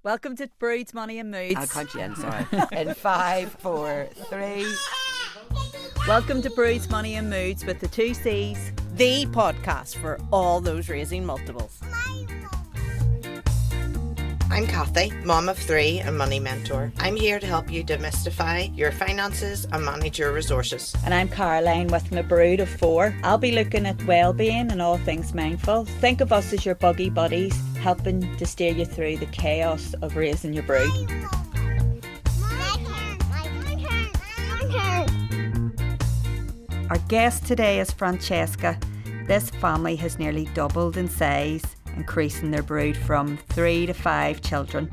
Welcome to Broods, Money and Moods. I'll count you in, sorry. In 5, 4, 3. Welcome to Broods, Money and Moods with the 2 C's. The podcast for all those raising multiples. I'm Cathy, mom of 3 and money mentor. I'm here to help you demystify your finances and manage your resources. And I'm Caroline with my brood of 4. I'll be looking at well-being and all things mindful. Think of us as your buggy buddies, helping to steer you through the chaos of raising your brood. Our guest today is Francesca. This family has nearly doubled in size, increasing their brood from 3 to 5 children.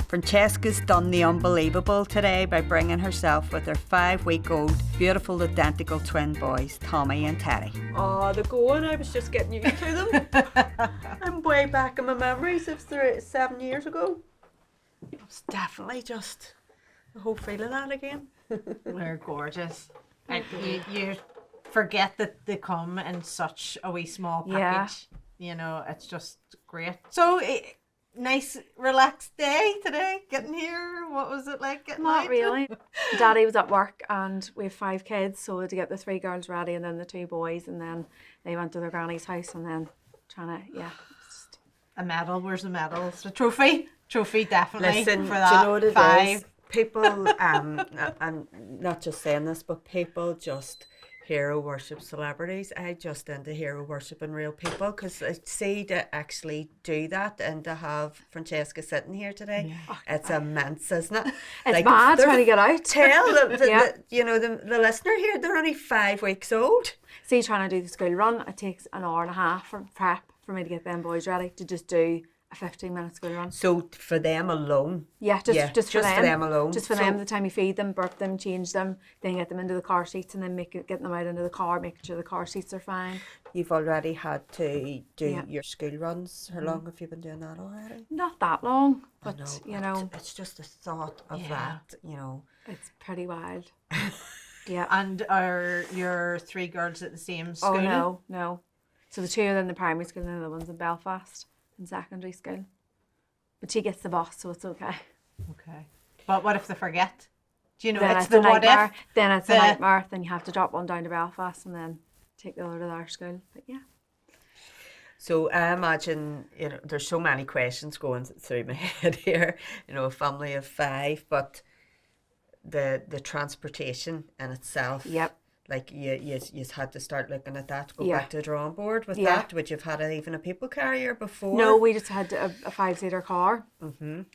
Francesca's done the unbelievable today by bringing herself with her 5-week-old beautiful identical twin boys, Tommy and Teddy. Oh, they're going. I was just getting used to them. I'm way back in my memories of 7 years ago. It was definitely just the whole feel of that again. They're gorgeous. And you forget that they come in such a wee small package. Yeah. You know, it's just great. So, nice, relaxed day today, getting here. What was it like getting Not out? really. Daddy was at work and we have 5 kids, so we had to get the 3 girls ready and then the 2 boys, and then they went to their granny's house and then just... A medal, where's the medal? The trophy? Trophy, definitely. Listen, for that. do you know what it 5. is? People, I'm not just saying this, but people just hero worship celebrities. I just into hero worshiping real people, because I see to actually do that and to have Francesca sitting here today, it's immense, isn't it? It's like, mad trying to get out. Tell the listener here, they're only 5 weeks old. See, trying to do the school run, it takes an hour and a half for prep for me to get them boys ready to just do a 15-minute school run. So for them alone? Yeah, just for them alone. Just for them, the time you feed them, burp them, change them, then get them into the car seats and then getting them out into the car, making sure the car seats are fine. You've already had to do your school runs. How long have you been doing that already? Not that long, but it's just the thought of that, It's pretty wild. Yeah. And are your 3 girls at the same school? Oh, no. So the 2 are in the primary school and the other one's in Belfast in secondary school. But she gets the bus, so it's okay. Okay. But what if they forget? Do you know, then it's the what if? Then it's a nightmare. Then you have to drop one down to Belfast and then take the other to their school. But yeah. So I imagine, there's so many questions going through my head here. A family of 5, but the transportation in itself. Yep. Like you had to start looking at that, go back to the drawing board with that. Would you have had even a people carrier before? No, we just had a 5-seater car,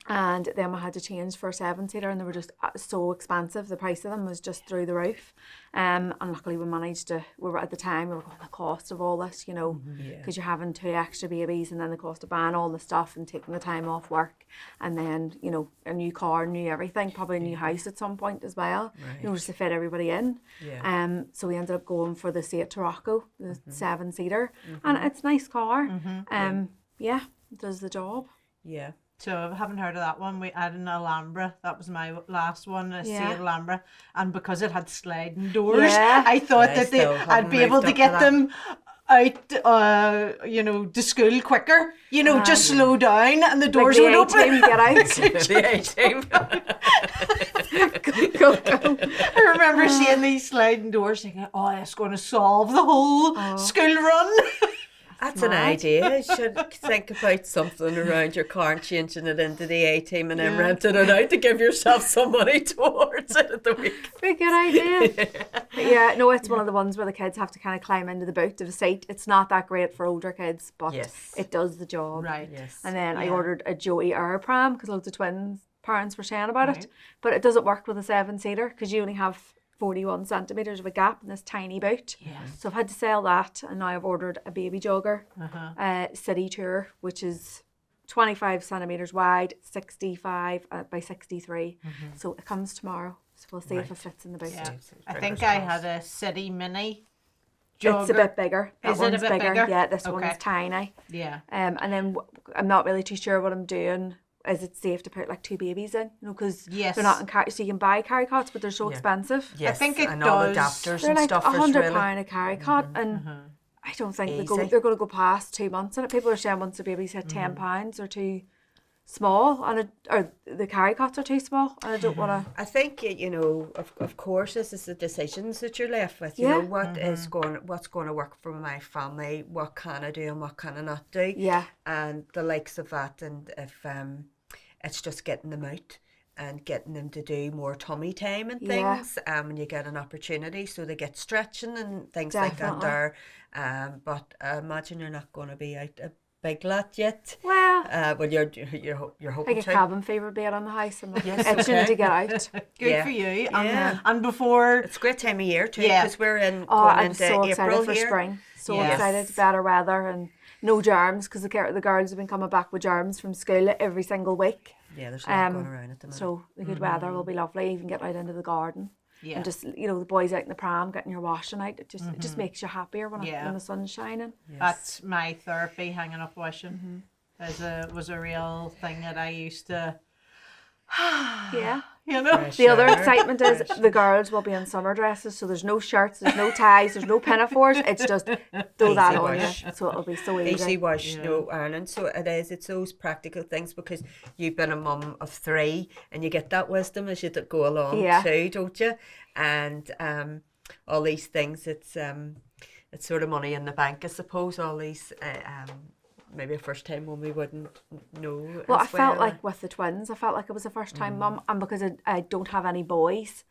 and then we had to change for a 7-seater, and they were just so expensive. The price of them was just through the roof. And luckily we managed to. We were going the cost of all this, because you're having 2 extra babies, and then the cost of buying all the stuff and taking the time off work, and then a new car, new everything, probably a new house at some point as well. Right. Just to fit everybody in. Yeah. So we ended up going for the Seat Tarocco, the 7-seater, and it's a nice car. It does the job. Yeah. So I haven't heard of that one. We had an Alhambra. That was my last one, a Seat Alhambra. And because it had sliding doors, I thought I'd be able to get them out, to school quicker. Just slow down and the doors would open. Get out. The A-team. Go. I remember seeing these sliding doors thinking, it's going to solve the whole school run. That's an idea. You should think about something around your car and changing it into the A-team and then renting it out to give yourself some money towards it at the week. Very good idea. Yeah, no, it's one of the ones where the kids have to kind of climb into the boot of the seat. It's not that great for older kids, but it does the job. Right. Yes. And then I ordered a Joey Air Pram because loads of twins parents were saying about it, but it doesn't work with a 7-seater because you only have 41 centimetres of a gap in this tiny boot. So I've had to sell that, and now I've ordered a baby jogger city tour, which is 25 centimetres wide, 65 by 63. So it comes tomorrow, so we'll see if it fits in the boot. I think I had a city mini jogger. It's a bit bigger. Is it a bit bigger? Yeah, this one's tiny. Yeah. And then I'm not really too sure what I'm doing. Is it safe to put like 2 babies in? Because they're not in carry, so you can buy carry cots, but they're so expensive. Yes, I think it and does. all adapters They're and like stuff. £100 a carry cot, and I don't think they're going to go past 2 months in it. People are saying once the baby's hit £10 or too small, or the carry cots are too small, and I don't want to. I think of course, this is the decisions that you're left with. You Yeah. know what's going to work for my family. What can I do and what can I not do? Yeah. And the likes of that, and if it's just getting them out and getting them to do more tummy time and Yeah. things. And you get an opportunity, so they get stretching and things Definitely. like that there. But I imagine you're not going to be out a big lot yet. Well, Well, you're I hoping get to. cabin fever being on the house. I'm Yes, itching okay. to get out. Good Yeah. for you. Yeah. And before, It's a great time of year too, Yeah. because we're in Oh, going I'm into so excited April for here. spring. So Yes. excited, better weather and no germs, because the girls have been coming back with germs from school every single week. Yeah, there's a lot going around at the minute. So the good weather will be lovely. Even get out into the garden. Yeah. And just, the boys out in the pram, getting your washing out. It just makes you happier when Yeah. when the sun's shining. that's my therapy, hanging up washing. Was a real thing that I used to, Yeah. The The other excitement is the girls will be in summer dresses, so there's no shirts, there's no ties, there's no pinafores. It's just throw that on wash. you, so it'll be so easy. Easy wash, no ironing. So it's those practical things, because you've been a mum of 3 and you get that wisdom as you go along Yeah. too, don't you? And all these things, it's sort of money in the bank, I suppose. All these maybe a first time one we wouldn't know. Well, I as felt like with the twins, I felt like it was a first time mum, and because I don't have any boys,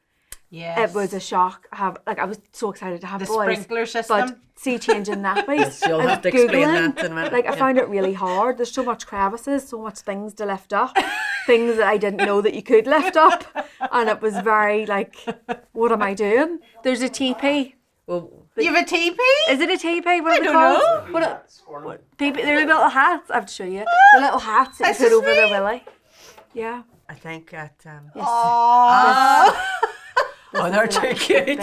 Yes. it was a shock. I was so excited to have The boys. sprinkler system. But see, changing nappies. Yes, you'll I was have to explain Googling, that in a minute. Like I found it really hard. There's so much crevices, so much things to lift up, things that I didn't know that you could lift up, and it was very like, what am I doing? There's a teepee. Well, You have a teepee? Is it a teepee? What are they don't called? What teepee? They're little hats. I have to show you. The little hats that you put over their willy. Yeah. I think at Oh, they're too cute.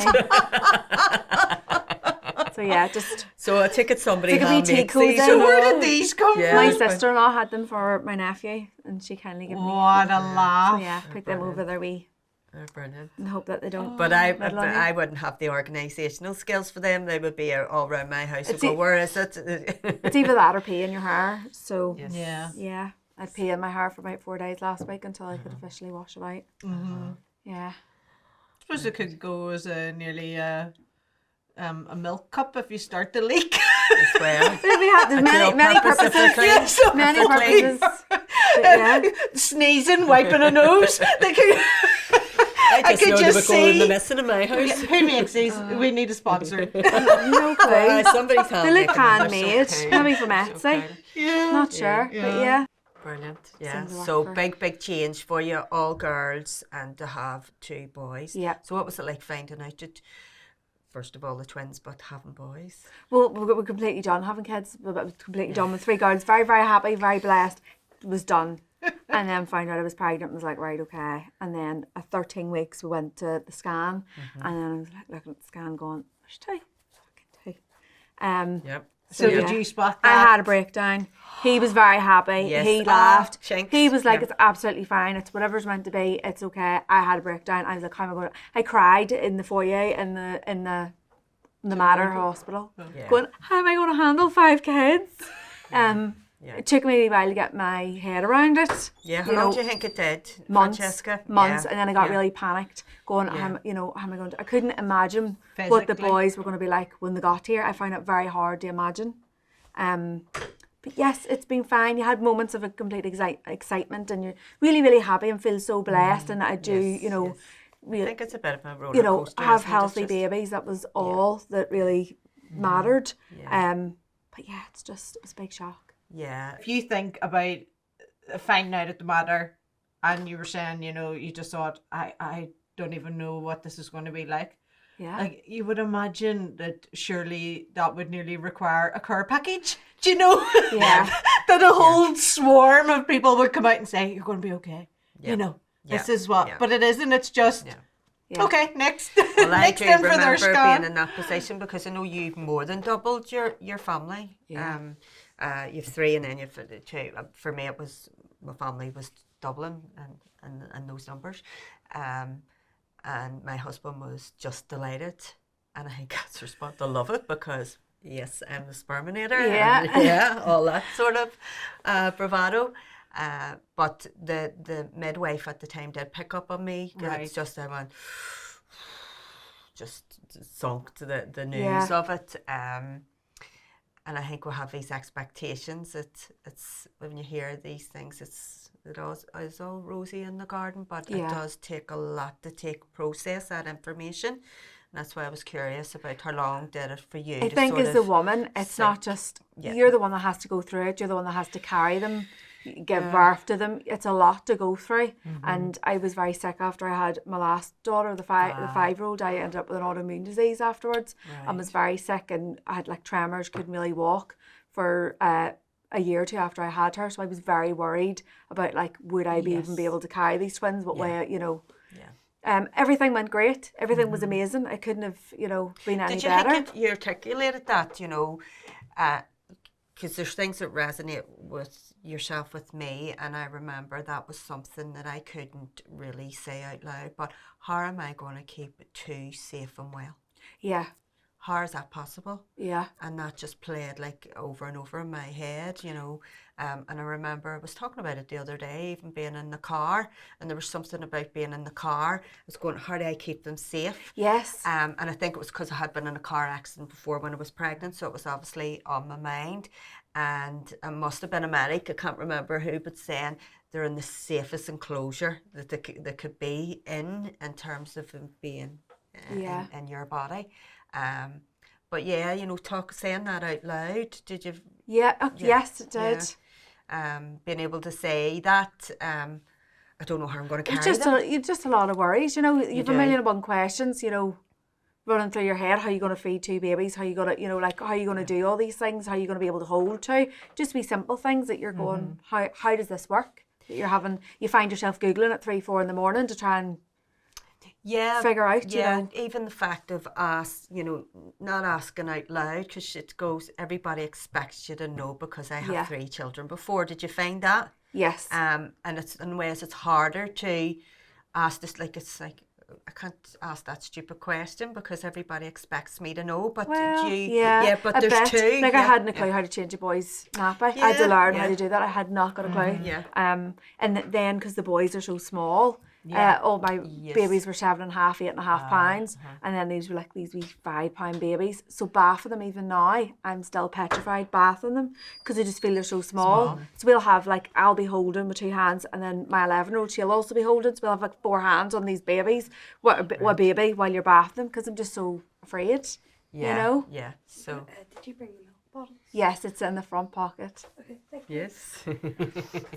So yeah, just So I take it somebody Take a wee hand tea makes cozy. these. So where did these come Yeah. my from? sister-in-law had them for my nephew, and she kindly gave me. What a So laugh. yeah, pick them over their wee They're brilliant. and hope that they don't. But I meddle on you. I wouldn't have the organisational skills for them. They would be all around my house and It's go, e- where is it? It's either that or pee in your hair. So Yeah. yeah, I'd pee in my hair for about 4 days last week until I could officially wash it out. Yeah. I suppose it could go as nearly a milk cup if you start to leak. As well. There's many purpose if purposes. they're clean. Many purposes. But yeah. Sneezing, wiping a nose. They could, I just could know they just would go in the see- missing in my house. Who makes these? We need a sponsor. No clue. Somebody's They hand look making them. handmade. They're so Maybe cool. from So Etsy. cool. Yeah. Not sure, but yeah. Brilliant. Yeah. Seems to So work for- big change for you, all girls, and to have 2 boys. Yeah. So what was it like finding out that, first of all, the twins, but having boys? Well, we're completely done having kids. We're completely done with 3 girls. Very, very happy, very blessed. It was done. And then found out I was pregnant and was like, right, okay. And then at 13 weeks, we went to the scan. And then I was like looking at the scan going, there's 2. Fucking 2. Yep. So Yeah. did you spot I that? had a breakdown. He was very happy. Yes. He laughed. Shanks. He was like, Yep. it's absolutely fine. It's whatever's meant to be. It's okay. I had a breakdown. I was like, how am I going to... I cried in the foyer in the Mater hospital. Yeah. Going, how am I going to handle 5 kids? Yeah. It took me a while to get my head around it. Yeah. How you long know, do you think it did, months, Francesca? months, Yeah. and then I got Yeah. really panicked, going, Yeah. how am I going to? I couldn't imagine what the Physically. boys were going to be like when they got here. I found it very hard to imagine. But yes, it's been fine. You had moments of a complete excitement, and you're really, really happy and feel so blessed. And I do, Yes, you know, yes. I really, think it's a bit of a roller you know, coaster. have isn't it? It's healthy just- babies. That was all that really mattered. Yeah. But yeah, it was a big shock. Yeah. If you think about finding out at the Mater, and you were saying, you know, you just thought, I don't even know what this is going to be like. Yeah. Like, you would imagine that surely that would nearly require a care package. Do you know? Yeah. That a whole swarm of people would come out and say, you're going to be okay. Yeah. You know, this Yeah. is what. Yeah. But it isn't. It's just, Yeah. Yeah. okay, next. Well, I next do in for their remember scan. being in that position, because I know you've more than doubled your family. Yeah. You've 3 and then you've 2. For me, it was, my family was doubling and those numbers. And my husband was just delighted. And I think that's response to love it, because yes, I'm the sperminator. Yeah. And, yeah, all that sort of bravado. But the midwife at the time did pick up on me. Right. It's just I went just sunk to the news of it. And I think we have these expectations. It's when you hear these things, it's all rosy in the garden, but it does take a lot to process that information. And that's why I was curious about how long did it for you. I think as a woman, it's not just you're the one that has to go through it. You're the one that has to carry them, give birth to them. It's a lot to go through. And I was very sick after I had my last daughter, the 5-year-old. I ended up with an autoimmune disease afterwards and was very sick, and I had like tremors, couldn't really walk for a year or two after I had her. So I was very worried about like, would I even be able to carry these twins? What way, you know. Everything went great. Everything was amazing. I couldn't have, been any better. Did you articulated that, because there's things that resonate with yourself, with me, and I remember that was something that I couldn't really say out loud, but how am I going to keep it too safe and well? Yeah. How is that possible? Yeah. And that just played like over and over in my head, and I remember I was talking about it the other day, even being in the car, and there was something about being in the car. I was going, how do I keep them safe? Yes. And I think it was because I had been in a car accident before when I was pregnant, so it was obviously on my mind. And it must have been a medic, I can't remember who, but saying they're in the safest enclosure that they could be in terms of them being in your body. But saying that out loud, did you? Yes, it did. Being able to say that, I don't know how I'm going to carry it's just a lot of worries, you've a million and one questions, running through your head. How are you going to feed 2 babies? How are you going to, how are you going to do all these things? How are you going to be able to hold 2? Just be simple things that you're going, how does this work? That you find yourself Googling at 3-4 in the morning to try and figure out, even the fact of not asking out loud, because it goes, everybody expects you to know because I have 3 children before. Did you find that? Yes. And it's in ways it's harder to ask this, it's like I can't ask that stupid question because everybody expects me to know, but but there's bet. 2. Like I hadn't a clue how to change a boy's nappy. I had to learn how to do that. I had not got a clue. And then because the boys are so small, all my babies were 7.5, 8.5 pounds, and then these were like these wee 5-pound babies. So bathing them even now, I'm still petrified bathing them because I just feel they're so small. So we'll have I'll be holding with 2 hands, and then my 11-year-old, she'll also be holding. So we'll have 4 hands on these babies, what baby, while you're bathing them, because I'm just so afraid. Yeah. So did you bring your milk bottle? Yes, it's in the front pocket. Okay, thank you. Yes.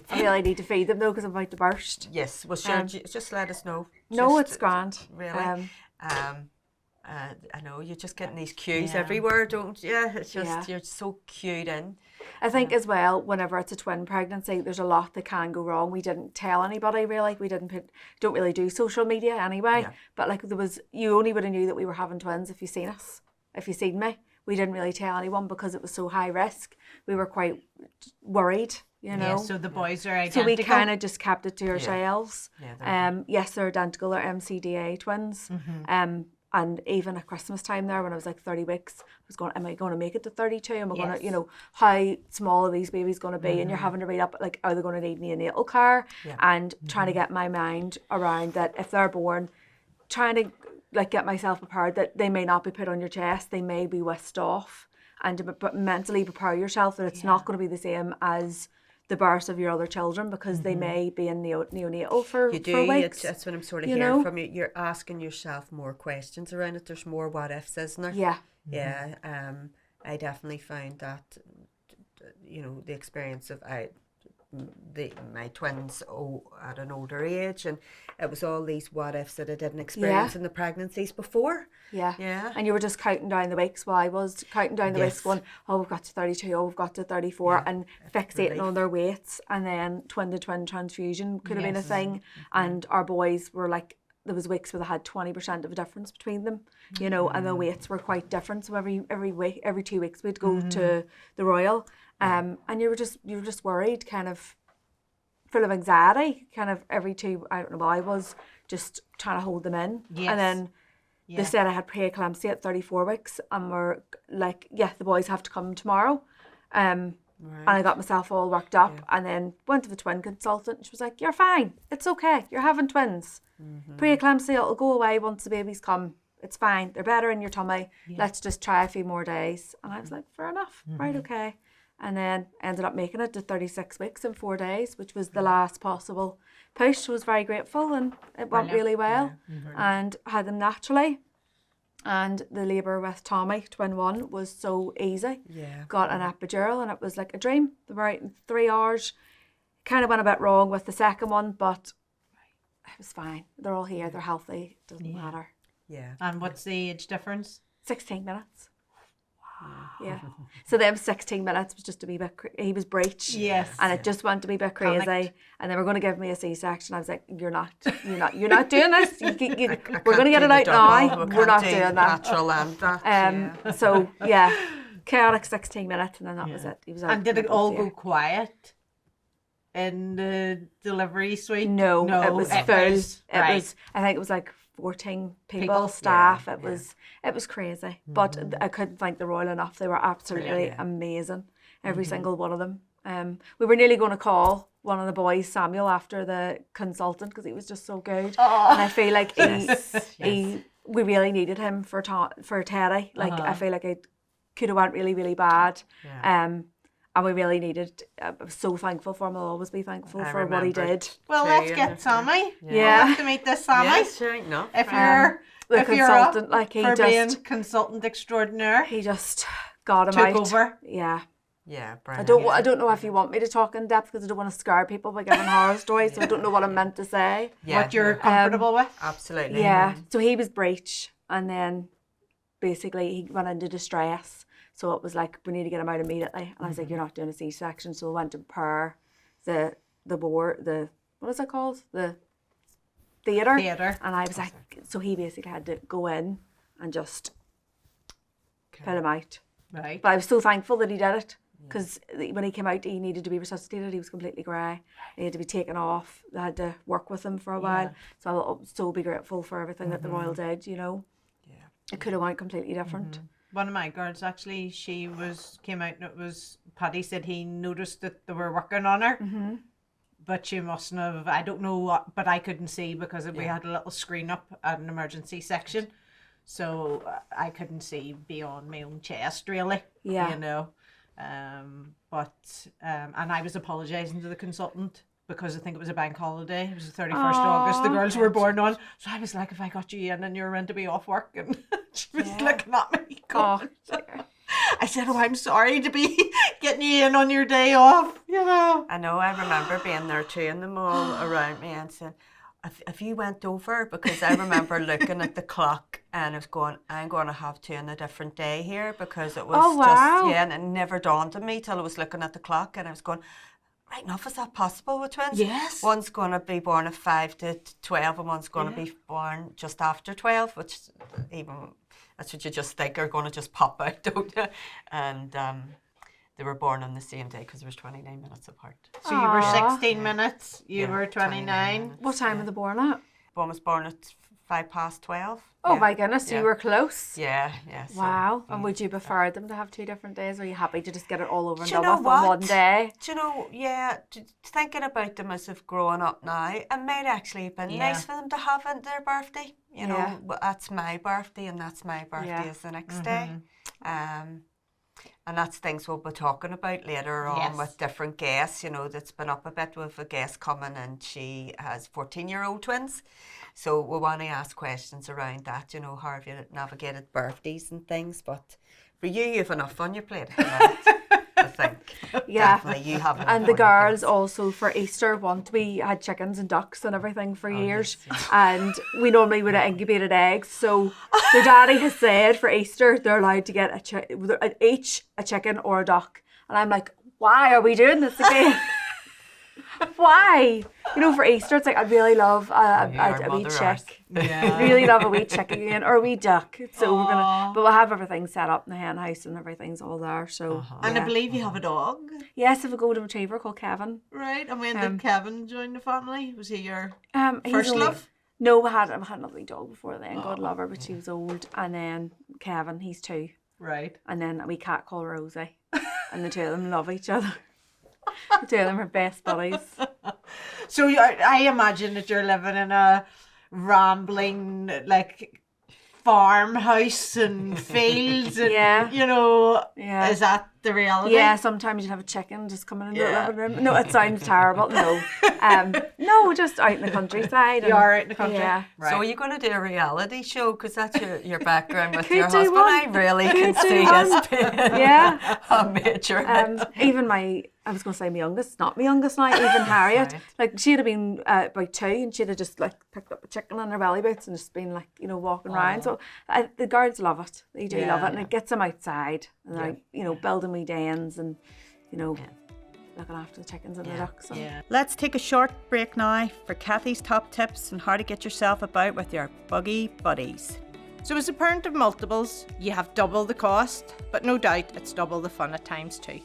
I really need to feed them though because I'm about to burst. Yes, well sure, just let us know. No, it's grand. Really. I know you're just getting these cues everywhere, don't you? It's just you're so cued in. I think as well, whenever it's a twin pregnancy, there's a lot that can go wrong. We didn't tell anybody really. We don't really do social media anyway. But you only would have knew that we were having twins if you seen us, if you seen me. We didn't really tell anyone because it was so high risk. We were quite worried, Yeah, so the boys are identical. So we kind of just kept it to ourselves. Yes, they're identical. They're MCDA twins. And even at Christmas time there, when I was 30 weeks, I was going, am I going to make it to 32? Am I going to, how small are these babies going to be? And you're having to read up, are they going to need neonatal care? And trying to get my mind around that if they're born, trying to get myself prepared that they may not be put on your chest, they may be whisked off, and to mentally prepare yourself that it's not going to be the same as the birth of your other children, because they may be in neonatal for weeks. That's what I'm sort of hearing from you. You're asking yourself more questions around it. There's more what ifs, isn't there? I definitely found that the experience of my twins at an older age, and it was all these what ifs that I didn't experience in the pregnancies before. And you were just counting down the weeks while I was counting down the weeks, going, oh, we've got to 32, oh, we've got to 34, and fixating on their weights. And then twin-to-twin transfusion could have been a thing. And our boys were there was weeks where they had 20% of a difference between them, and the weights were quite different. So every week, every 2 weeks, we'd go to the Royal. And you were just worried, kind of full of anxiety, kind of every 2, I don't know, I was just trying to hold them in. And then they said I had preeclampsia at 34 weeks, and we're the boys have to come tomorrow. And I got myself all worked up and then went to the twin consultant and she was like, you're fine. It's okay. You're having twins. Preeclampsia, it'll go away once the babies come. It's fine. They're better in your tummy. Let's just try a few more days. And I was like, fair enough. Right, okay. And then ended up making it to 36 weeks in 4 days, which was the last possible push. I was very grateful and it went really well and had them naturally. And the labour with Tommy, twin one, was so easy. Got an epidural and it was like a dream. They were out in 3 hours. Kind of went a bit wrong with the second one, but it was fine. They're all here. They're healthy. Doesn't matter. Yeah. And what's the age difference? 16 minutes. Yeah. So them 16 minutes was just a wee bit, he was breech. Yes. And it just went to be a bit crazy. Panicked. And they were going to give me a C-section. I was like, you're not doing this. We're going to get it out now. We're not doing that. Natural and that. So yeah, chaotic 16 minutes and then that was it. He was out And did it for all both go years. quiet in the delivery suite? No, it was full. Right. It was, I think it was like 14 people, People? staff. It was crazy. But I couldn't thank the Royal enough. They were absolutely amazing. Every single one of them. We were nearly going to call one of the boys, Samuel, after the consultant because he was just so good. And I feel like we really needed him for Teddy. Like I feel like it could have went really, really bad. And we really needed, I was so thankful for him. I'll always be thankful for what he did. Well, let's get Sammy. Yeah. We'll have to meet this Sammy. Yes, sure enough. If The you're up consultant, like he for being just, consultant extraordinaire, he just got him took out. over. Yeah. Yeah, I brilliant. don't know if you want me to talk in depth because I don't want to scare people by giving horror stories, so I don't know what I'm meant to say. What you're comfortable with. Absolutely. Yeah. So he was breech and then basically he went into distress. So it was like, we need to get him out immediately. And I was like, you're not doing a C-section. So I went to PER, the board, what is it called? The theatre. And I was like, so he basically had to go in and just pull him out. Right. But I was so thankful that he did it. Because when he came out, he needed to be resuscitated. He was completely grey. He had to be taken off. They had to work with him for a while. So I'll so be grateful for everything that the Royal did, you know. Yeah. It could have went completely different. One of my girls actually, came out and it was, Paddy said he noticed that they were working on her. But she mustn't have, I don't know what, but I couldn't see because we had a little screen up at an emergency section. So I couldn't see beyond my own chest really, you know. And I was apologising to the consultant because I think it was a bank holiday. It was the 31st of August. The girls were born on. So I was like, if I got you in and you're meant to be off work. And she was looking at me. Going, I said, oh, I'm sorry to be getting you in on your day off, you know. I know, I remember being there too and them all around me and saying, if you went over, because I remember looking at the clock and I was going, I'm going to have to on a different day here because it was just, and it never dawned on me till I was looking at the clock and I was going, right enough, is that possible with twins? Yes. One's going to be born at 5 to 12 and one's going to be born just after 12, which even, that's what you just think are going to just pop out, don't you? And they were born on the same day because there was 29 minutes apart. So you were 16 minutes, you were 29. What time were they born at? One was born at 12:05. Oh my goodness, you were close. Yeah. So, Wow. And would you prefer them to have 2 different days? Or are you happy to just get it all over and Do you done know with on what? one day? Do you know, thinking about them as they've grown up now, it might actually have been nice for them to have it their birthday. You know, that's my birthday and that's my birthday is the next day. And that's things we'll be talking about later on with different guests. You know, that's been up a bit with a guest coming and she has 14-year-old twins. So we want to ask questions around that, you know, how have you navigated birthdays and things. But for you have enough on your plate, I think. Yeah. Definitely, you have enough And the on your plate. girls also for Easter we had chickens and ducks and everything for years. And we normally would have incubated eggs. So the daddy has said for Easter they're allowed to get each a chicken or a duck. And I'm like, why are we doing this again? Why? You know, for Easter it's like I'd really love a wee chick. Really love a wee chick again or a wee duck. So we're gonna, but we'll have everything set up in the hen house and everything's all there. So And I believe you have a dog. yes, I have a golden retriever called Kevin. Right, and when did Kevin join the family? Was he your He's first only- love? No, I had another wee dog before then. God love her, but she was old. And then Kevin, he's 2. Right. And then a wee cat called Rosie. and the two of them love each other. The two of them are best buddies. So I imagine that you're living in a rambling, like, farmhouse and fields and, is that the reality? Yeah, sometimes you'd have a chicken just coming into the living room. No, it sounds terrible. No, just out in the countryside. You are out in the country? Yeah. Right. So are you going to do a reality show? Because that's your background with Could your do husband. one. I really can Could do see one. this being Yeah. a major Even I was going to say my youngest, not my youngest now, even Harriet. Right. Like, she'd have been about 2 and she'd have just, like, picked up a chicken in her belly boots and just been, like, walking around. So the girls love it. They do love it. And it gets them outside and, like, building wee dens and, looking after the chickens and the ducks. And Let's take a short break now for Cathy's top tips on how to get yourself about with your buggy buddies. So as a parent of multiples, you have double the cost, but no doubt it's double the fun at times too.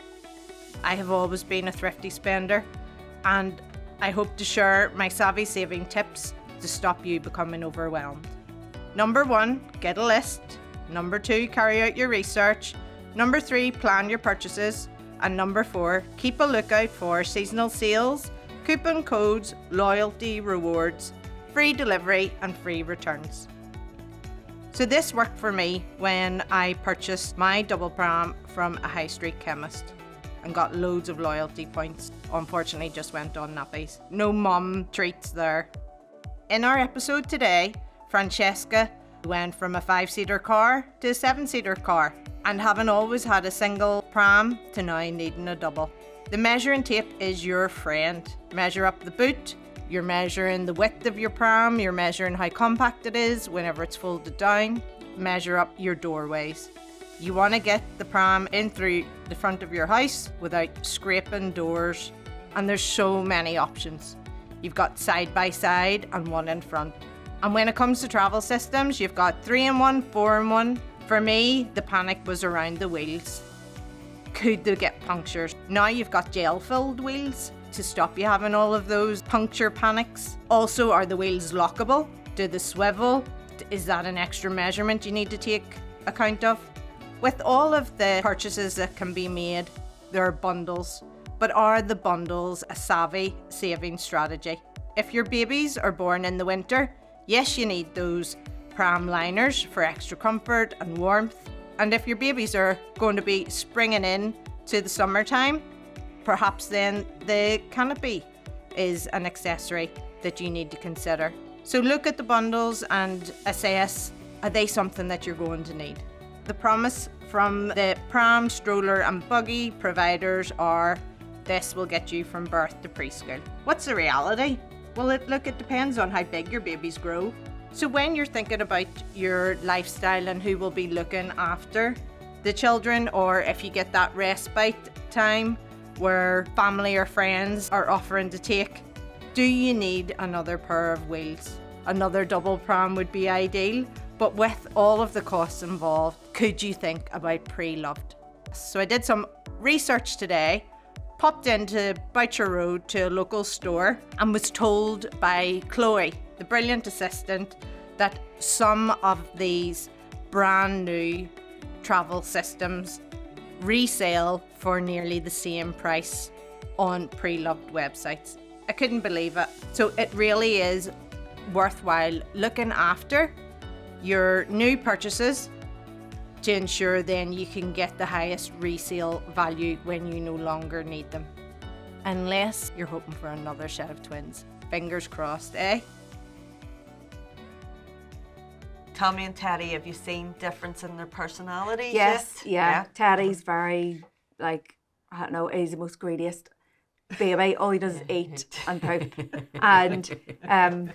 I have always been a thrifty spender, and I hope to share my savvy saving tips to stop you becoming overwhelmed. Number 1, get a list. Number 2, carry out your research. Number 3, plan your purchases. And number 4, keep a lookout for seasonal sales, coupon codes, loyalty rewards, free delivery and free returns. So this worked for me when I purchased my double pram from a high street chemist and got loads of loyalty points. Unfortunately, just went on nappies. No mum treats there. In our episode today, Francesca went from a 5-seater car to a 7-seater car, and having always had a single pram to now needing a double. The measuring tape is your friend. Measure up the boot, you're measuring the width of your pram, you're measuring how compact it is whenever it's folded down. Measure up your doorways. You want to get the pram in through the front of your house without scraping doors, and there's so many options. You've got side by side and one in front. And when it comes to travel systems, you've got 3-in-1, 4-in-1. For me, the panic was around the wheels. Could they get punctures? Now you've got gel-filled wheels to stop you having all of those puncture panics. Also, are the wheels lockable? Do they swivel? Is that an extra measurement you need to take account of? With all of the purchases that can be made, there are bundles. But are the bundles a savvy saving strategy? If your babies are born in the winter, yes, you need those pram liners for extra comfort and warmth. And if your babies are going to be springing in to the summertime, perhaps then the canopy is an accessory that you need to consider. So look at the bundles and assess, are they something that you're going to need? The promise from the pram, stroller and buggy providers are, this will get you from birth to preschool. What's the reality? Well, it depends on how big your babies grow. So when you're thinking about your lifestyle and who will be looking after the children, or if you get that respite time where family or friends are offering to take, do you need another pair of wheels? Another double pram would be ideal, but with all of the costs involved, could you think about pre-loved? So I did some research today, popped into Boucher Road to a local store and was told by Chloe, the brilliant assistant, that some of these brand new travel systems resale for nearly the same price on pre-loved websites. I couldn't believe it. So it really is worthwhile looking after your new purchases to ensure then you can get the highest resale value when you no longer need them. Unless you're hoping for another set of twins. Fingers crossed, eh? Tommy and Teddy, have you seen difference in their personalities? yes, yet? yeah. Teddy's very, like, I don't know, he's the most greediest baby. All he does is eat and poop. And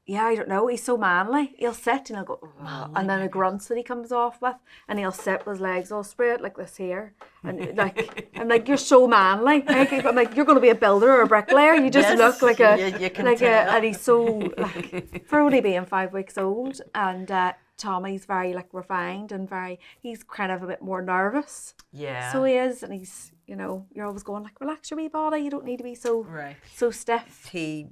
yeah, I don't know. He's so manly. He'll sit and he'll go, "Oh," and then the grunts that he comes off with, and he'll sit with his legs all spread like this here, and like I'm like, you're so manly. I'm like, you're going to be a builder or a bricklayer. You just Yes, look like you can tell. and he's so like for only being 5 weeks old, and Tommy's very like refined and he's kind of a bit more nervous. Yeah. So he is, and he's, you're always going like, relax your wee body. You don't need to be so stiff. He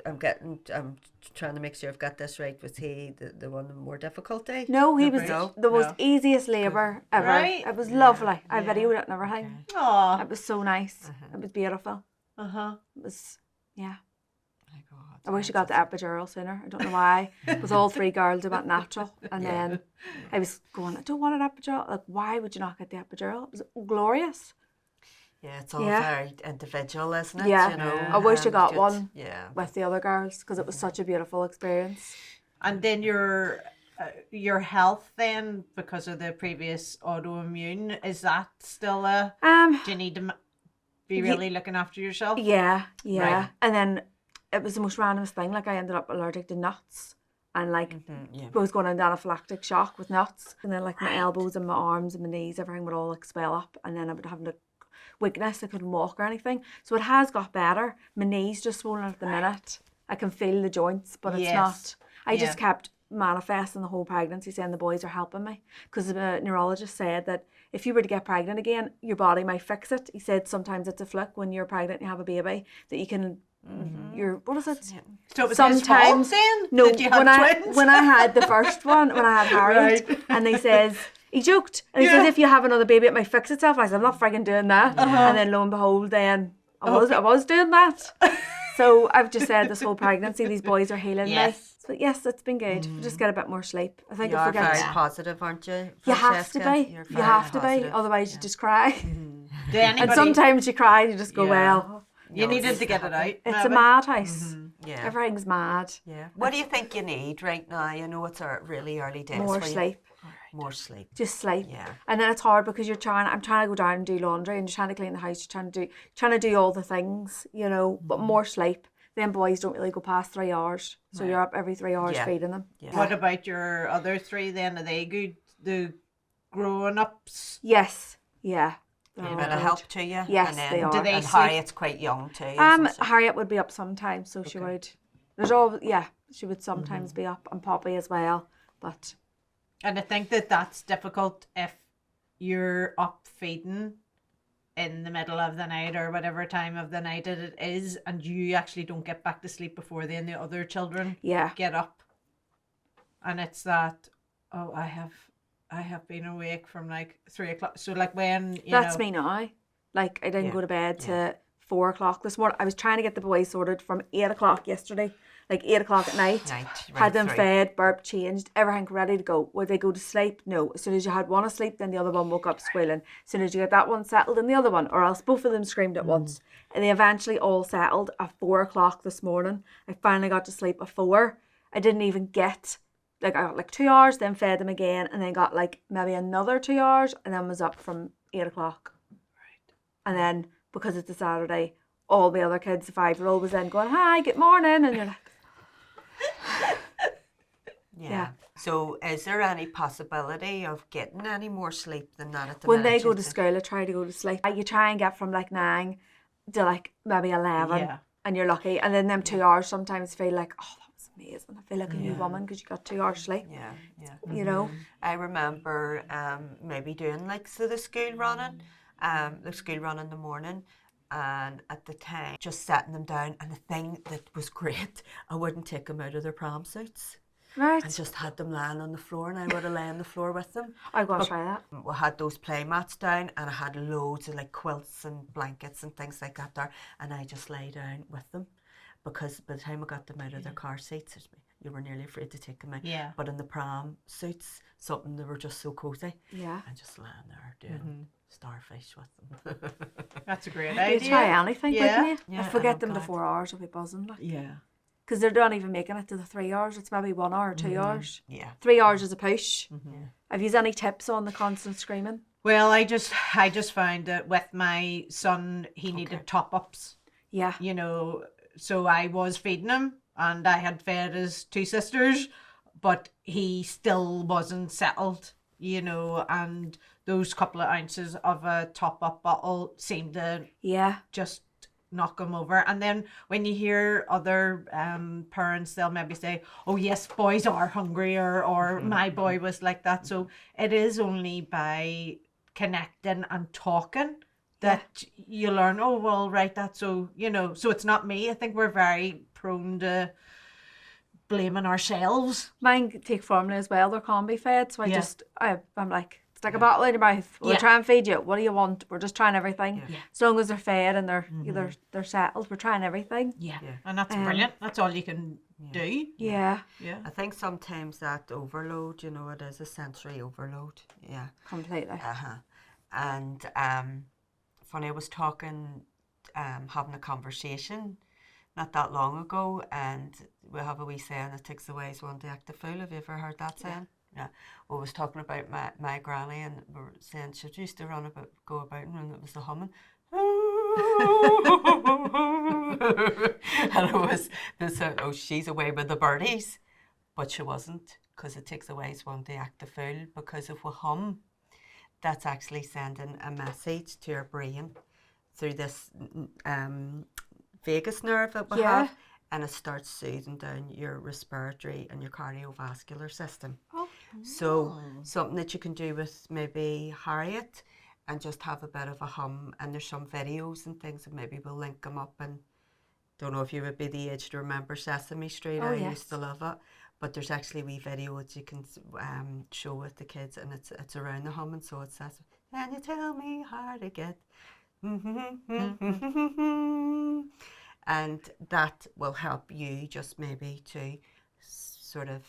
I'm trying to make sure I've got this right. Was he the one with more difficulty? No, he was No? the most easiest labour ever. Right. It was lovely. I videoed it and everything. Aw. It was so nice. It was beautiful. Uh-huh. It was, yeah. My God, I wish I got the epidural sooner. I don't know why. With all 3 girls, I went natural. And then I was going, I don't want an epidural. Like, why would you not get the epidural? It was glorious. Yeah, it's all very individual, isn't it? Yeah. You know, I wish I got good. one Yeah. with the other girls because it was such a beautiful experience. And then your health then, because of the previous autoimmune, is that still do you need to be really looking after yourself? Yeah. Right. And then it was the most randomest thing. Like, I ended up allergic to nuts. And like, I was going into anaphylactic shock with nuts. And then like my elbows and my arms and my knees, everything would all like swell up. And then I would have like weakness. I couldn't walk or anything. So it has got better. My knees just swollen at the minute. I can feel the joints, but it's not. I just kept manifesting the whole pregnancy, saying the boys are helping me. Because the neurologist said that if you were to get pregnant again, your body might fix it. He said sometimes it's a fluke when you're pregnant and you have a baby that you can. What is it? So it was his fault then? No, that you had twins? when I had the first one, when I had Harriet, and he says, he joked, and he says, if you have another baby, it might fix itself. And I said, I'm not frigging doing that. And then lo and behold, then I was doing that. So I've just said this whole pregnancy, these boys are healing me. So yes, it's been good. Just get a bit more sleep. I think You I are forget. very positive, aren't you? You have to Francesca? be. You're You very have to be. positive. Otherwise, you just cry. Do anybody, And sometimes you cry and you just go, well, you needed to get it out. it's a madhouse. Yeah. Everything's mad. Yeah. What do you think you need right now? You know, it's our really early days. More for you. sleep. More sleep. Just sleep. Yeah. And then it's hard because I'm trying to go down and do laundry and you're trying to clean the house, you're trying to do all the things, you know, but more sleep. Then boys don't really go past 3 hours. So you're up every 3 hours feeding them. Yeah. What about your other 3 then? Are they good? The growing ups? Yes. Yeah. A bit of help to you. Yes, and then, they are. Do they and sleep? Harriet's quite young too. isn't she? Harriet would be up sometimes, so she would. She would sometimes be up, and Poppy as well. But And I think that that's difficult if you're up feeding in the middle of the night or whatever time of the night it is, and you actually don't get back to sleep before then the other children get up. And it's that, I have been awake from like 3 o'clock. So like when that's me now. Like I didn't go to bed to 4 o'clock this morning. I was trying to get the boys sorted from 8 o'clock yesterday. Like 8 o'clock at night. Had them fed, burped, changed, everything ready to go. Would they go to sleep? No. As soon as you had one asleep, then the other one woke up squealing. As soon as you get that one settled, then the other one, or else both of them screamed at once. And they eventually all settled at 4 o'clock this morning. I finally got to sleep at 4. I didn't even get, I got like 2 hours, then fed them again, and then got like maybe another 2 hours, and then was up from 8 o'clock. Right. And then, because it's a Saturday, all the other kids, the 5-year-old was then going, hi, good morning, and you're like, Yeah. So is there any possibility of getting any more sleep than that at the when minute? they go to school, I try to go to sleep. You try and get from like 9 to like maybe 11, and you're lucky. And then them 2 hours sometimes feel like, oh, that was amazing. I feel like a new woman because you got 2 hours sleep. Yeah. You know. I remember maybe doing like the school running in the morning. And at the time, just setting them down. And the thing that was great, I wouldn't take them out of their pram suits. Right. And just had them lying on the floor, and I would have lay on the floor with them. I'm going to try that. We had those play mats down, and I had loads of like quilts and blankets and things like that there, and I just lay down with them, because by the time I got them out of their car seats, you were nearly afraid to take them out. Yeah. But in the pram suits, they were just so cozy. Yeah. And just lying there doing starfish with them. That's a great You idea. try anything, wouldn't you? Yeah, I forget them to God. 4 hours, I'll be buzzing. Like. Yeah. Because they're not even making it to the 3 hours. It's maybe 1 hour or 2 hours. Yeah. 3 hours is a push. Have you any tips on the constant screaming? Well, I just found that with my son, he needed top-ups. Yeah. You know, so I was feeding him, and I had fed his 2 sisters, but he still wasn't settled, you know, and those couple of ounces of a top-up bottle seemed to just knock him over. And then when you hear other parents, they'll maybe say, oh yes, boys are hungry, or my boy was like that. So it is only by connecting and talking that you learn, oh, well, right, that's so, you know, so it's not me. I think we're very prone to blaming ourselves. Mine take formula as well. They're combi fed, so I'm like, it's like a bottle in your mouth. We'll Yeah. try and feed you. What do you want? We're just trying everything. Yeah. As long as they're fed and they're settled, we're trying everything. Yeah. And that's brilliant. That's all you can do. Yeah, Yeah. I think sometimes that overload, you know, it is a sensory overload. Yeah. completely. And funny, I was talking, having a conversation not that long ago, and we have a wee saying, it takes away is one to act a fool. Have you ever heard that saying? Yeah. We was talking about my granny, and we were saying she used to go about and it was the humming. And it was this, oh, she's away with the birdies. But she wasn't, because it takes away is one to act a fool, because if we hum, that's actually sending a message to our brain through this vagus nerve that we have, and it starts soothing down your respiratory and your cardiovascular system. So something that you can do with maybe Harriet and just have a bit of a hum, and there's some videos and things, and maybe we'll link them up. And don't know if you would be the age to remember Sesame Street. I used to love it. But there's actually wee videos you can show with the kids, and it's around the humming. So it says, "Can you tell me how to get?" And that will help you just maybe to sort of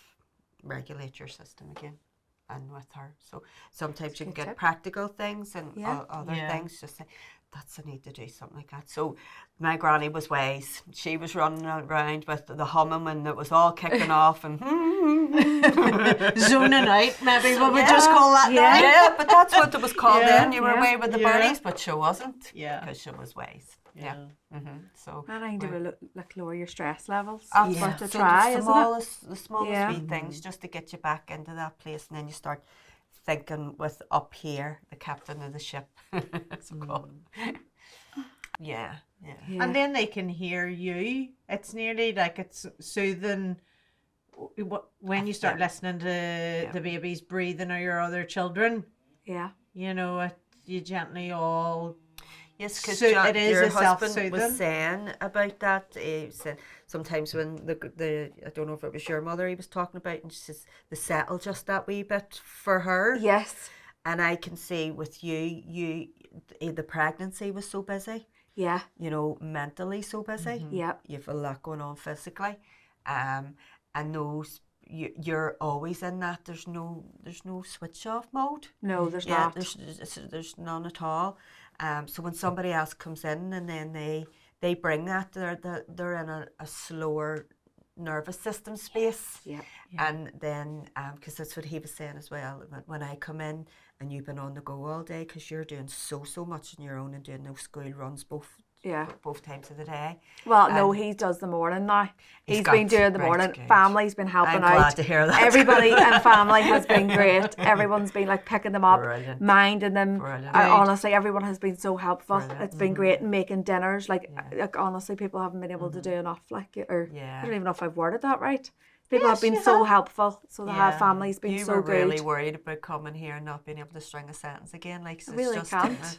regulate your system again. And with her, so sometimes you can get practical things and other things. Just say, that's I need to do something like that. So my granny was wise. She was running around with the humming when it was all kicking off and zoning out, maybe we would just call that. Yeah, but that's what it was called then. You were away with the birdies, but she wasn't. Yeah, because she was wise. Yeah. So And I think to like lower your stress levels. That's worth a so try, the isn't smallest, the smallest Yeah. wee things just to get you back into that place, and then you start thinking with up here, the captain of the ship. It's called. Yeah. it? And then they can hear you. It's nearly like it's soothing when you start listening to the babies breathing or your other children. Yeah. You know, you gently all. Yes, because it is your a husband self-soothing. was saying about that. He said sometimes when the I don't know if it was your mother he was talking about, and she says the settle just that wee bit for her. Yes. And I can see with you the pregnancy was so busy. Yeah. You know, mentally so busy. Yeah. You've a lot going on physically, and those you're always in that. There's no switch off mode. No, there's not. There's none at all. So when somebody else comes in and then they bring that, they're in a slower nervous system space. Yeah. And then because that's what he was saying as well, when I come in and you've been on the go all day because you're doing so much on your own and doing those school runs both times of the day. Well, no, he does the morning now. He's got- been doing the right, morning. good. Family's been helping I'm out. glad to hear that. Everybody and family has been great. Everyone's been like picking them up, Brilliant. minding them. Brilliant. Honestly, everyone has been so helpful. Brilliant. It's been great and making dinners. Like honestly, people haven't been able to do enough. Like, or Yeah. I don't even know if I've worded that right. People have been so helpful. So the whole family's been you so were good. really worried about coming here and not being able to string a sentence again. Like, so I really it's just can't.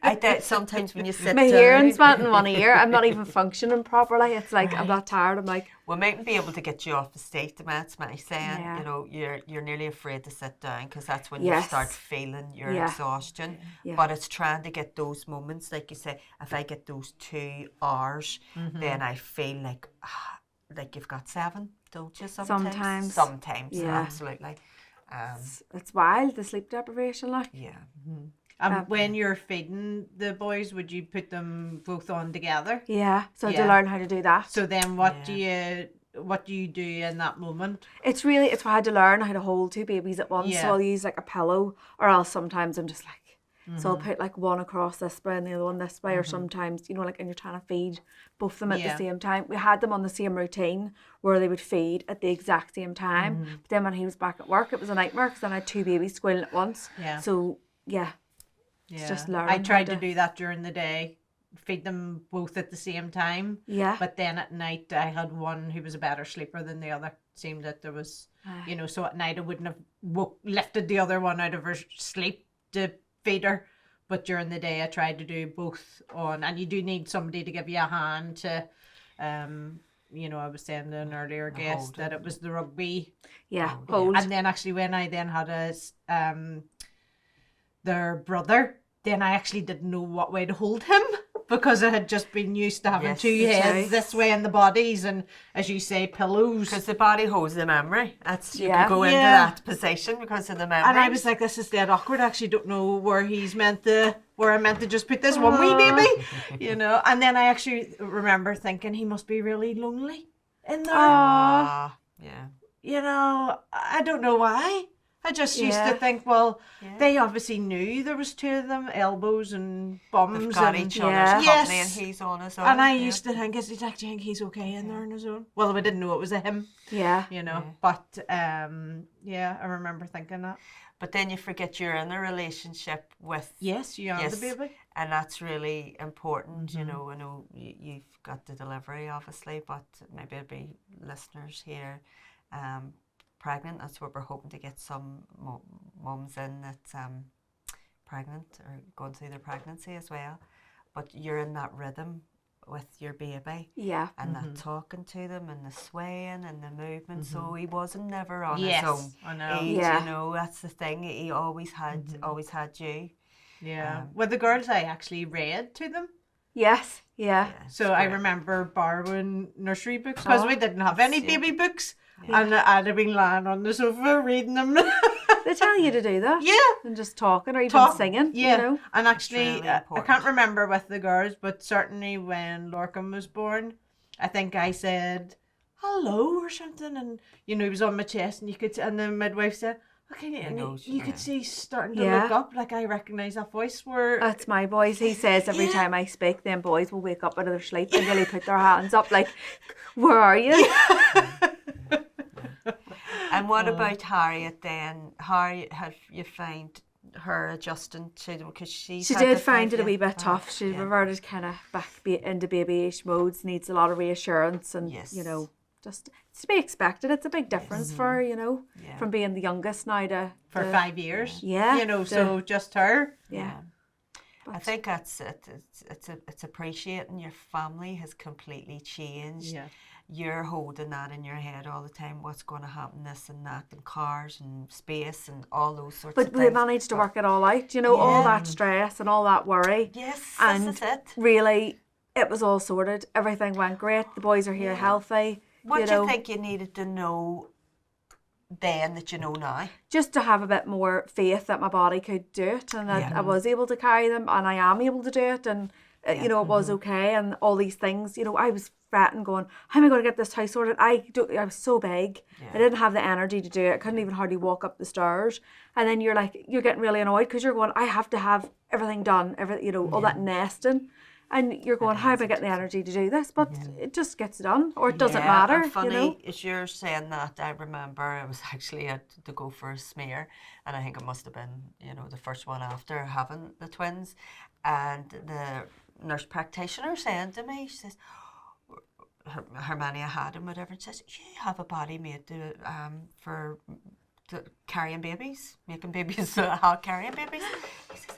I think sometimes when you sit My down, hearing's went in one ear. I'm not even functioning properly. It's like I'm that tired. I'm like, we mightn't be able to get you off the stage. That's my saying. Yeah. You know, you're nearly afraid to sit down because that's when you Yes. start feeling your Yeah. exhaustion. Yeah. But it's trying to get those moments, like you say. If I get those 2 hours, then I feel like you've got 7, don't you? Sometimes. Yeah. Absolutely. it's wild, the sleep deprivation. Like, Yeah. When you're feeding the boys, would you put them both on together? yeah. So to Yeah. learn how to do that. So then what do you do in that moment? It's I had to learn how to hold 2 babies at once. Yeah. So I'll use like a pillow, or else sometimes I'm just like, so I'll put like one across this way and the other one this way, or sometimes, you know, like, and you're trying to feed both of them at the same time. We had them on the same routine where they would feed at the exact same time. But then when he was back at work, it was a nightmare because then I had 2 babies squealing at once. Yeah. So Yeah. just learn I tried how to do that during the day, feed them both at the same time. Yeah. But then at night, I had one who was a better sleeper than the other. Seemed that there was, you know, so at night I wouldn't have lifted the other one out of her sleep to feed her. but during the day I tried to do both on, and you do need somebody to give you a hand to, you know, I was saying to an earlier guest that it was the rugby. Yeah, hold. And then actually when I then had their brother, then I actually didn't know what way to hold him because I had just been used to having two heads this way in the bodies, and as you say, pillows. Because the body holds the memory. That's you can go into that position because of the memory. And I was like, this is dead awkward. I actually don't know where I'm meant to just put this one wee baby, you know. And then I actually remember thinking he must be really lonely in there. Yeah. You know, I don't know why. I just used to think, well, they obviously knew there was two of them, elbows and bums. They've got and each other's company and he's on his own. And I used to think, is it like, do you think he's okay in there on his own? Well, we didn't know it was a him. Yeah. You know, but I remember thinking that. But then you forget you're in a relationship with... Yes, you are the baby. And that's really important, you know. I know you've got the delivery, obviously, but maybe there'll be listeners here pregnant. That's what we're hoping to get some mums in that's pregnant or going through their pregnancy as well. But you're in that rhythm with your baby. Yeah. And that talking to them and the swaying and the movement. So he wasn't never on his own. I know. You know, that's the thing. He always had you. Yeah. With the girls, I actually read to them. Yes. Yeah. So I remember borrowing nursery books because we didn't have any baby books. And I'd have been lying on the sofa reading them. They tell you to do that. Yeah. And just talking or even singing. Yeah. You know? And actually, really I important. can't remember with the girls, but certainly when Lorcan was born, I think I said hello or something, and you know he was on my chest, and and the midwife said, "Okay," and you could see he's starting to look up. Like I recognise that voice. That's my boys. He says every time I speak, them boys will wake up out of their sleep and really put their hands up, like, "Where are you?" And what about Harriet then? Harriet, have you find her adjusting to them? Because she did find it a wee bit tough. She reverted kind of back into babyish modes, needs a lot of reassurance and, you know, just it's to be expected. It's a big difference for her, you know, from being the youngest now to... For 5 years. Yeah. You know, so just her. Yeah. I think that's it. It's appreciating your family has completely changed. Yeah. You're holding that in your head all the time. What's going to happen, this and that, and cars and space and all those sorts of things. But we managed to work it all out, you know, all that stress and all that worry. Yes, and this is it. Really, it was all sorted. Everything went great. The boys are here healthy. What do you think you needed to know then that you know now? Just to have a bit more faith that my body could do it and that I was able to carry them and I am able to do it and, you know, it was okay and all these things. You know, I was fretting going, how am I going to get this house sorted? I was so big. I didn't have the energy to do it. I couldn't even hardly walk up the stairs. And then you're getting really annoyed because you're going, I have to have everything done, all that nesting. And you're going, how am I getting the energy to do this? But it just gets done, or it doesn't matter. Funny, you know? as you're saying that, I remember I was actually to go for a smear, and I think it must have been, you know, the first one after having the twins, and the nurse practitioner saying to me, she says, Hermione had and whatever, and says, you have a body made for carrying babies, making babies, carrying babies. He says,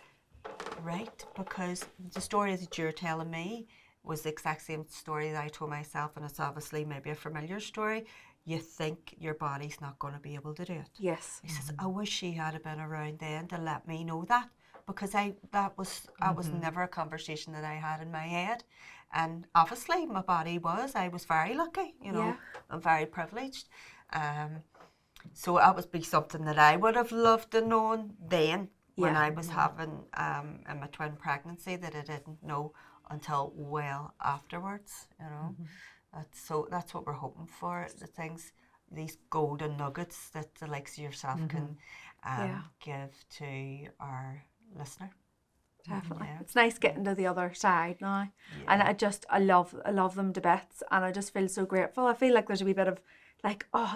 right, because the story that you're telling me was the exact same story that I told myself, and it's obviously maybe a familiar story. You think your body's not going to be able to do it. Yes. He says, I wish she had been around then to let me know that, because that was never a conversation that I had in my head. And obviously my body I was very lucky, you know, I'm very privileged. So that would be something that I would have loved to know then. When I was having in my twin pregnancy that I didn't know until well afterwards, you know. That's what we're hoping for, these golden nuggets that the likes of yourself can give to our listener. Definitely. It's nice getting to the other side now. And I love them to bits and I just feel so grateful. I feel like there's a wee bit of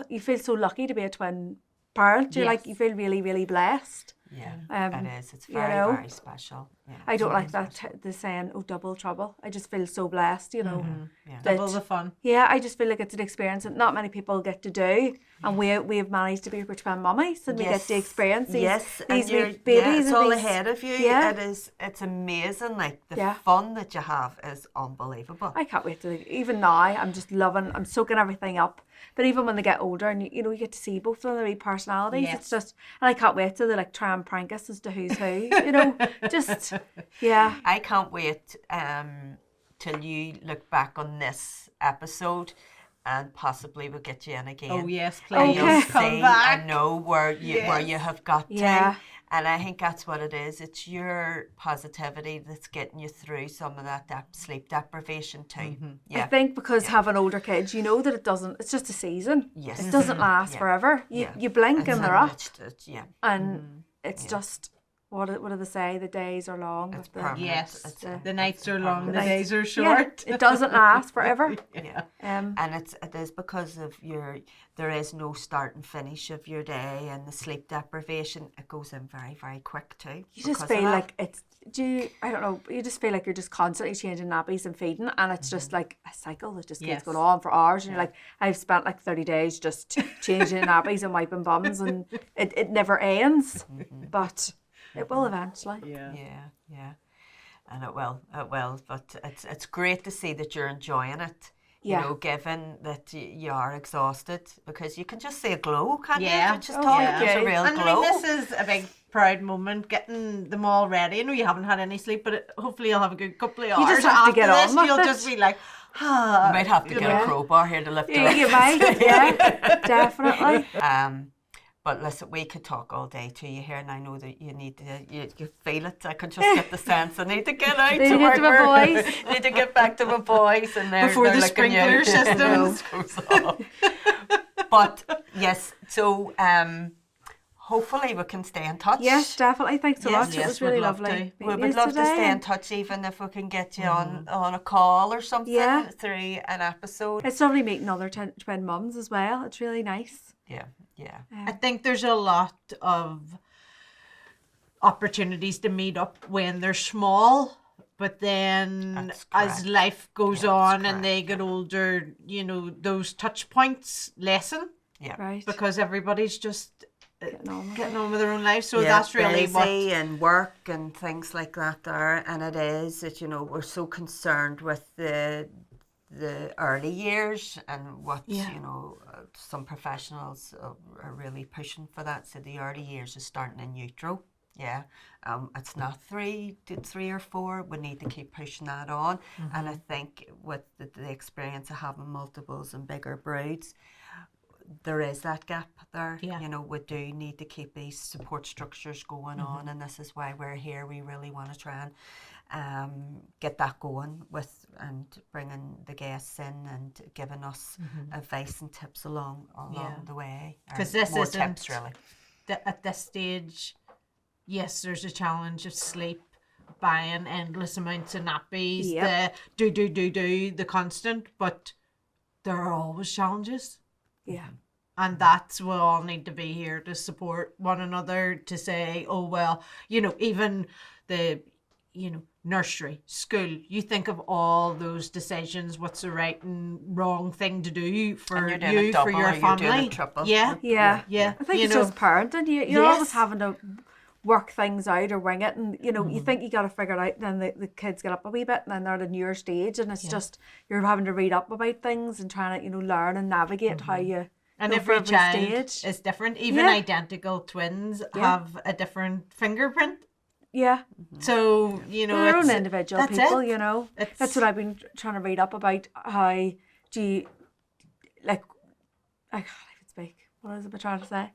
you feel so lucky to be a twin parent. You feel really, really blessed. Yeah, it is. It's you very, know. very special. Yeah, I don't like it's that special. the saying, "Oh, double trouble." I just feel so blessed, you know. Yeah. that- Double the fun. Yeah, I just feel like it's an experience that not many people get to do, and we've managed to be rich twin mummies, and we get to experience these and wee you're, babies. it's and all these, ahead of you. Yeah. It's amazing. Like the Yeah. fun that you have is unbelievable. I can't wait to. Even now, I'm just loving. I'm soaking everything up. But even when they get older, and you know, you get to see both of their wee personalities. Yes. It's just, and I can't wait till they like try and prank us as to who's who. You know, just yeah. I can't wait till you look back on this episode, and possibly we'll get you in again. Oh yes, And please you'll come see back. and know where you have got Yeah. to. And I think that's what it is. It's your positivity that's getting you through some of that sleep deprivation too. I think because having older kids, you know that it's just a season. Yes. It doesn't last Yeah. forever. You blink and they're up. Yeah. And it's just, what do they say? The days are long. It's but permanent. Yes, It's the nights are long, the nights- days are yeah, short. it doesn't last forever. Yeah. Um, And it is because of there is no start and finish of your day, and the sleep deprivation, it goes in very, very quick too. you just because of feel that. like I don't know, you just feel like you're just constantly changing nappies and feeding, and it's just like a cycle that just keeps Yes. going on for hours, and you're like, I've spent like 30 days just changing nappies and wiping bums, and it never ends, but it will eventually. Yeah. And it will. But it's great to see that you're enjoying it. Yeah. You know, given that you are exhausted, because you can just see a glow, can't Yeah. you? You're just talking, there's a real And glow. I mean, this is a big proud moment, getting them all ready. I know you haven't had any sleep, but hopefully you'll have a good couple of hours. just have to after get this. on with You'll it. just be like, You might have to get a crowbar here to lift it up. You might, yeah, definitely. But listen, we could talk all day to you here, and I know that you need to, you feel it. I can just get the sense. I need to get out Need to to get to my boys. Need to get back to my boys, and Before they're the looking you. sprinkler systems goes off. But yes, so hopefully we can stay in touch. Yes, definitely. Thanks so Yes, much. yes, it was we'd really love lovely. to. meeting We would yous love to today. stay in touch, even if we can get you on a call or something Yeah. through an episode. It's lovely meeting other twin mums as well. It's really nice. Yeah. I think there's a lot of opportunities to meet up when they're small, but then That's as correct. life goes Yeah, on that's and they get older, you know, those touch points lessen Yeah. Right. because everybody's just Getting on with getting on with their own life. So Yeah, that's really busy what. and work and things like that there, and it is that, you know, we're so concerned with the early years and what, you know, some professionals are really pushing for that. So the early years is starting in utero. Yeah, it's not 3 or 4. We need to keep pushing that on. And I think with the experience of having multiples and bigger broods, there is that gap there. Yeah. You know, we do need to keep these support structures going on, and this is why we're here. We really want to try and get that going with, and bringing the guests in and giving us advice and tips along the way. Or 'Cause this more isn't- tips really. At this stage, yes, there's a challenge of sleep, buying endless amounts of nappies, Yep. the the constant, but there are always challenges. Yeah. And that's we all need to be here to support one another, to say, oh, well, you know, even the, you know, nursery, school, you think of all those decisions, what's the right and wrong thing to do for And you're doing a you, double for your or you're doing a family. triple. Yeah. Yeah. I think you it's know, just parenting. You're always Yes. having to work things out or wing it, and you know, you think you got to figure it out, and then the kids get up a wee bit, and then they're at a newer stage, and it's just you're having to read up about things and trying to, you know, learn and navigate how you. and go for every child stage. is different. Even Yeah. identical twins have a different fingerprint. Yeah, So, you know, their own it's- individual that's people, it. you know. It's- That's what I've been trying to read up about. How do you, like, I can't even speak. What is it I'm trying to say?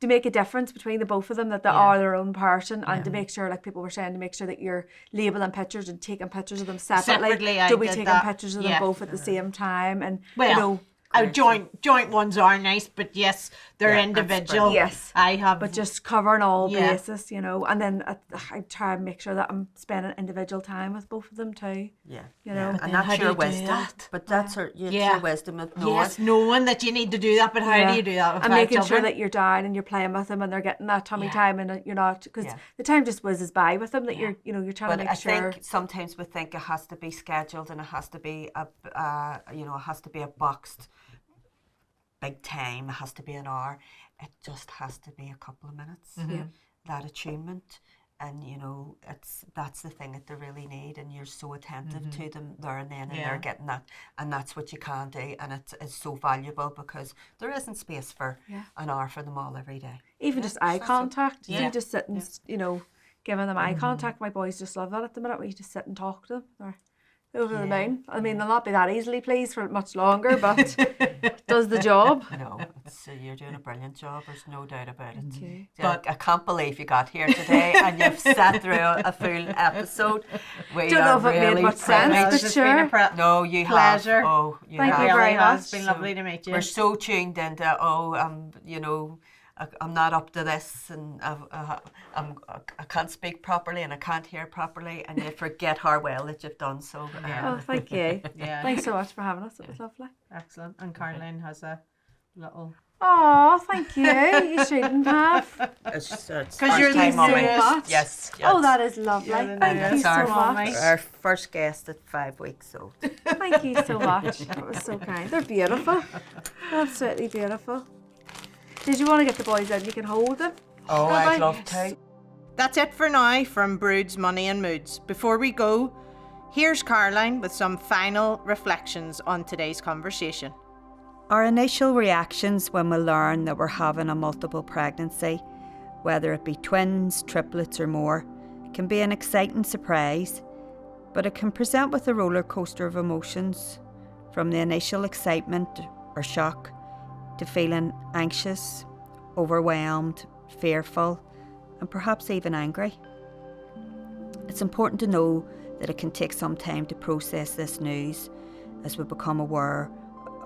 To make a difference between the both of them, that they are their own person, and to make sure, like people were saying, to make sure that you're labeling pictures and taking pictures of them separately. Separately, I Don't be did taking that. pictures of Yeah. them both at the same time, and Well, you know. Joint ones are nice, but yes, they're individual. Yes. I have. But just covering all Yeah. bases, you know, and then I try and make sure that I'm spending individual time with both of them too. Yeah. You know. And then that's how do your you do wisdom. that? But that's your wisdom of knowing. Yes, knowing that you need to do that, but how do you do that with and five making children? sure that you're down and you're playing with them and they're getting that tummy time and you're not, because the time just whizzes by with them that you're trying But to make I sure. think sometimes we think it has to be scheduled and it has to be a boxed big time. It has to be an hour. It just has to be a couple of minutes. That attunement, and that's the thing that they really need. And you're so attentive to them there and then, and they're getting that, and that's what you can do. And it's so valuable because there isn't space for an hour for them all every day. Even just eye contact. Yeah. You just sit and giving them eye contact. My boys just love that at the minute. We just sit and talk to them. They're over the moon. I mean, they'll not be that easily pleased for much longer, but it does the job. No, you're doing a brilliant job. There's no doubt about it. you. But I can't believe you got here today and you've sat through a full episode. We Don't know are if it made really much privileged. sense, but sure. No, you pleasure. have. Oh, you Thank have. you very Really has much. been lovely to meet you. We're so tuned into, I'm not up to this, and I can't speak properly, and I can't hear properly, and you forget how well that you've done. So, Oh, thank you. Yeah. Thanks so much for having us. It was lovely. Excellent. And Caroline has a little. Oh, thank you. You shouldn't have. it's Because you're the time on me. newest. Yes. Oh, that is lovely. You're the Thank you newest. so our, much. our first guest at 5 weeks, so Thank you so much. That was so kind. They're beautiful. Absolutely beautiful. Did you want to get the boys in? You can hold them. oh, Bye-bye. I'd love to. That's it for now from Broods, Money and Moods. Before we go, here's Caroline with some final reflections on today's conversation. Our initial reactions when we learn that we're having a multiple pregnancy, whether it be twins, triplets or more, can be an exciting surprise, but it can present with a roller coaster of emotions, from the initial excitement or shock to feeling anxious, overwhelmed, fearful and perhaps even angry. It's important to know that it can take some time to process this news as we become aware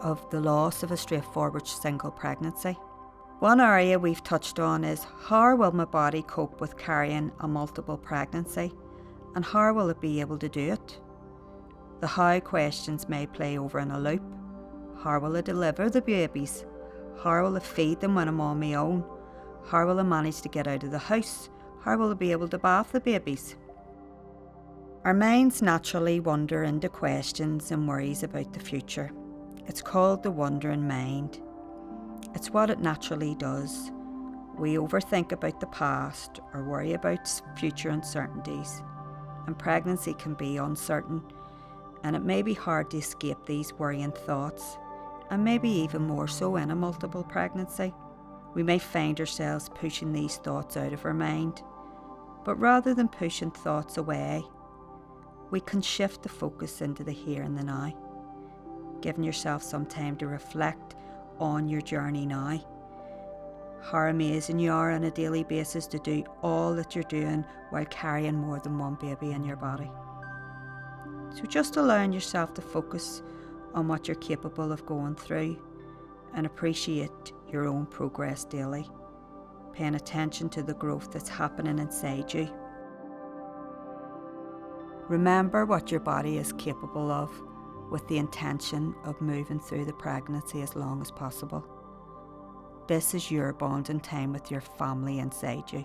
of the loss of a straightforward single pregnancy. One area we've touched on is how will my body cope with carrying a multiple pregnancy, and how will it be able to do it? The how questions may play over in a loop. How will I deliver the babies? How will I feed them when I'm on my own? How will I manage to get out of the house? How will I be able to bath the babies? Our minds naturally wander into questions and worries about the future. It's called the wandering mind. It's what it naturally does. We overthink about the past or worry about future uncertainties. And pregnancy can be uncertain, and it may be hard to escape these worrying thoughts, and maybe even more so in a multiple pregnancy. We may find ourselves pushing these thoughts out of our mind, but rather than pushing thoughts away, we can shift the focus into the here and the now, giving yourself some time to reflect on your journey now. How amazing you are on a daily basis to do all that you're doing while carrying more than one baby in your body. So just allowing yourself to focus on what you're capable of going through and appreciate your own progress daily, paying attention to the growth that's happening inside you. Remember what your body is capable of, with the intention of moving through the pregnancy as long as possible. This is your bonding time with your family inside you.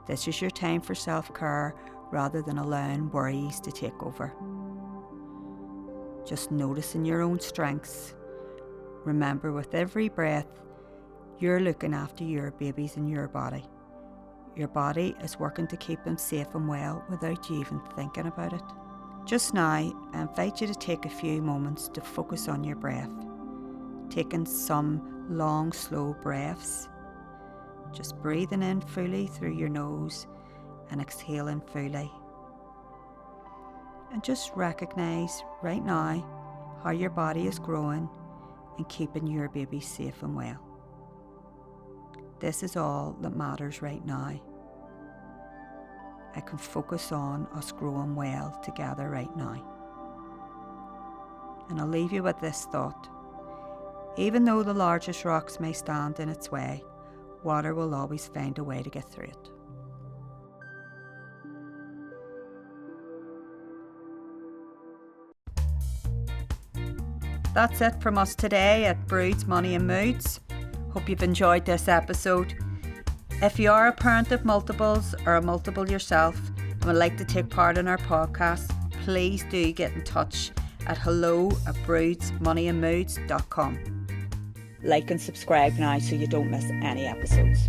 This is your time for self-care rather than allowing worries to take over. Just noticing your own strengths. Remember, with every breath, you're looking after your babies in your body. Your body is working to keep them safe and well without you even thinking about it. Just now, I invite you to take a few moments to focus on your breath, taking some long, slow breaths, just breathing in fully through your nose and exhaling fully. And just recognise right now how your body is growing and keeping your baby safe and well. This is all that matters right now. I can focus on us growing well together right now. And I'll leave you with this thought. Even though the largest rocks may stand in its way, water will always find a way to get through it. That's it from us today at Broods, Money and Moods. Hope you've enjoyed this episode. If you are a parent of multiples or a multiple yourself and would like to take part in our podcast, please do get in touch at hello@broodsmoneyandmoods.com. Like and subscribe now so you don't miss any episodes.